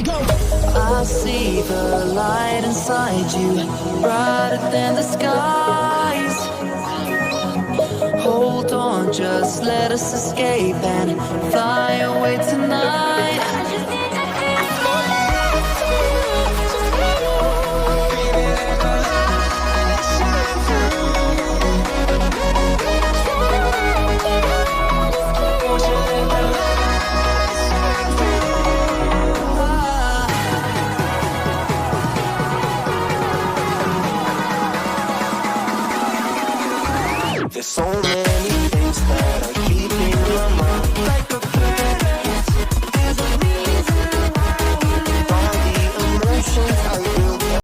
I see the light inside you, brighter than the skies. Hold on, just let us escape and fly away tonight. There's so many